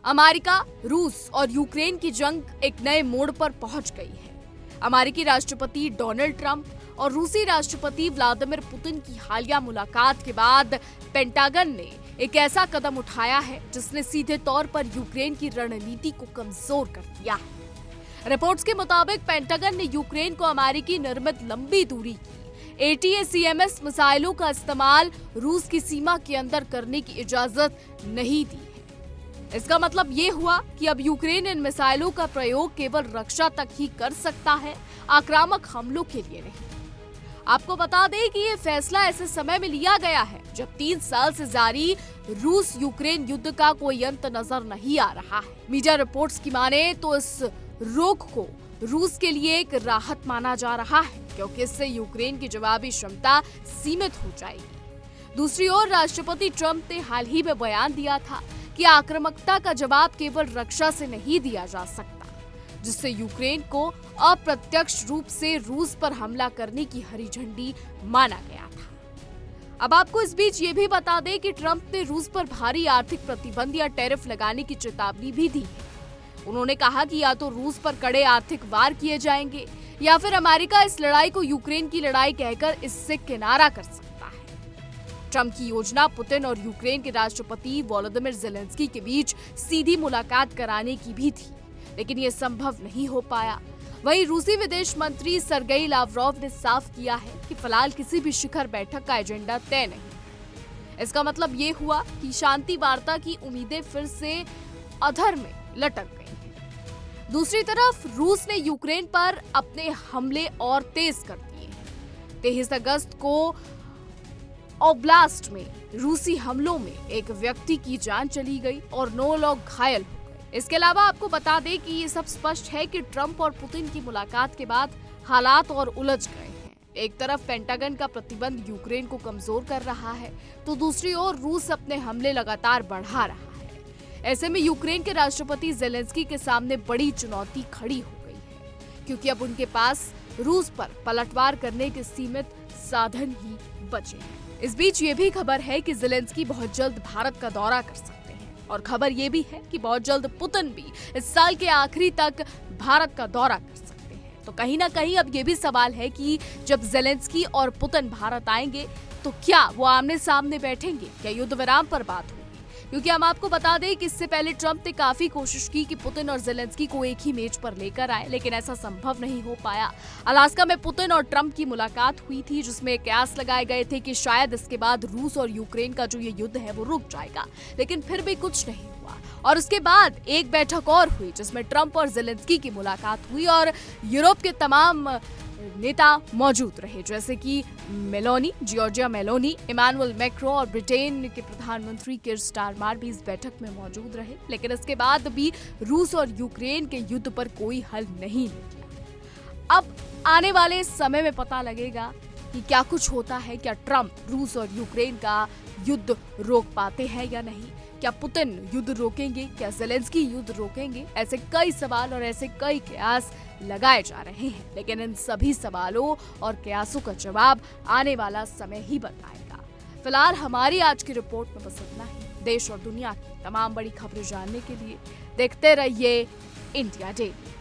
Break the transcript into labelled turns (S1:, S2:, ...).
S1: America, रूस और Ukraine की जंग एक नए मोड़ पर पहुंच गई है। अमेरिकी राष्ट्रपति डोनाल्ड ट्रंप और रूसी राष्ट्रपति व्लादिमीर पुतिन की हालिया मुलाकात के बाद पेंटागन ने एक ऐसा कदम उठाया है जिसने सीधे तौर पर यूक्रेन की रणनीति को कमजोर कर दिया है। रिपोर्ट्स के मुताबिक पेंटागन ने यूक्रेन को अमेरिकी निर्मित लंबी दूरी की ATACMS मिसाइलों का इस्तेमाल रूस की सीमा के अंदर करने की इजाजत नहीं दी है। इसका मतलब ये हुआ कि अब यूक्रेन इन मिसाइलों का प्रयोग केवल रक्षा तक ही कर सकता है, आक्रामक हमलों के लिए नहीं। आपको बता दें कि ये फैसला ऐसे समय में लिया गया है जब 3 साल से जारी रूस यूक्रेन युद्ध का कोई अंत नजर नहीं आ रहा है। मीडिया रिपोर्ट्स की माने तो इस रोक को रूस के लिए एक राहत माना जा रहा है, क्योंकि इससे यूक्रेन की जवाबी क्षमता सीमित हो जाएगी। दूसरी ओर राष्ट्रपति ट्रंप ने हाल ही में बयान दिया था कि आक्रामकता का जवाब केवल रक्षा से नहीं दिया जा सकता, जिससे यूक्रेन को अप्रत्यक्ष रूप से रूस पर हमला करने की हरी झंडी माना गया था। अब आपको इस बीच ये भी बता दें कि ट्रंप ने रूस पर भारी आर्थिक प्रतिबंध या टैरिफ लगाने की चेतावनी भी दी है। उन्होंने कहा कि या तो रूस पर कड़े आर्थिक वार किए जाएंगे या फिर अमेरिका इस लड़ाई को यूक्रेन की लड़ाई कहकर इससे किनारा कर सकता है। ट्रंप की योजना पुतिन और यूक्रेन के राष्ट्रपति वोलोदिमीर ज़ेलेंस्की के बीच सीधी मुलाकात कराने की भी थी, लेकिन ये संभव नहीं हो पाया। वहीं रूसी विदेश मंत्री सर्गेई लावरोव ने साफ किया है कि फिलहाल किसी भी शिखर बैठक का एजेंडा तय नहीं। इसका मतलब ये हुआ कि शांति वार्ता की उम्मीदें फिर से अधर में लटक गई हैं। दूसरी तरफ रूस ने यूक्रेन पर अपने हमले और तेज कर दिए हैं। 23 अगस्त को ओब्लास्ट में रूसी हमलों में एक व्यक्ति की जान चली गई और 9 लोग घायल हो गए। इसके अलावा आपको बता दें कि ये सब स्पष्ट है कि ट्रंप और पुतिन की मुलाकात के बाद हालात और उलझ गए हैं। एक तरफ पेंटागन का प्रतिबंध यूक्रेन को कमजोर कर रहा है, तो दूसरी ओर रूस अपने हमले लगातार बढ़ा रहा है। ऐसे में यूक्रेन के राष्ट्रपति ज़ेलेंस्की के सामने बड़ी चुनौती खड़ी हो गई है, क्योंकि अब उनके पास रूस पर पलटवार करने के सीमित साधन ही बचे हैं। इस बीच ये भी खबर है कि ज़ेलेंस्की बहुत जल्द भारत का दौरा कर सकते हैं, और खबर ये भी है कि बहुत जल्द पुतिन भी इस साल के आखिरी तक भारत का दौरा कर सकते हैं। तो कहीं ना कहीं अब ये भी सवाल है कि जब ज़ेलेंस्की और पुतिन भारत आएंगे तो क्या वो आमने सामने बैठेंगे, क्या युद्ध विराम पर बात होगी? क्योंकि हम आपको बता दें कि इससे पहले ट्रंप ने काफी कोशिश की कि पुतिन और ज़ेलेंस्की को एक ही मेज पर लेकर आए, लेकिन ऐसा संभव नहीं हो पाया। अलास्का में पुतिन और ट्रंप की मुलाकात हुई थी, जिसमें कयास लगाए गए थे कि शायद इसके बाद रूस और यूक्रेन का जो ये युद्ध है वो रुक जाएगा, लेकिन फिर भी कुछ नहीं हुआ। और उसके बाद एक बैठक और हुई जिसमें ट्रंप और ज़ेलेंस्की की मुलाकात हुई और यूरोप के तमाम नेता मौजूद रहे, जैसे कि Meloni, Giorgia Meloni, Emmanuel Macron और ब्रिटेन के प्रधानमंत्री कीर स्टारमर भी इस बैठक में मौजूद रहे। लेकिन इसके बाद भी रूस और यूक्रेन के युद्ध पर कोई हल नहीं निकला। अब आने वाले समय में पता लगेगा कि क्या कुछ होता है, क्या ट्रंप रूस और यूक्रेन का युद्ध रोक पाते हैं या नहीं, क्या पुतिन युद्ध रोकेंगे, क्या ज़ेलेंस्की युद्ध रोकेंगे। ऐसे कई सवाल और ऐसे कई कयास लगाए जा रहे हैं, लेकिन इन सभी सवालों और कयासों का जवाब आने वाला समय ही बताएगा। फिलहाल हमारी आज की रिपोर्ट में बस इतना ही। देश और दुनिया की तमाम बड़ी खबरें जानने के लिए देखते रहिए इंडिया डेली।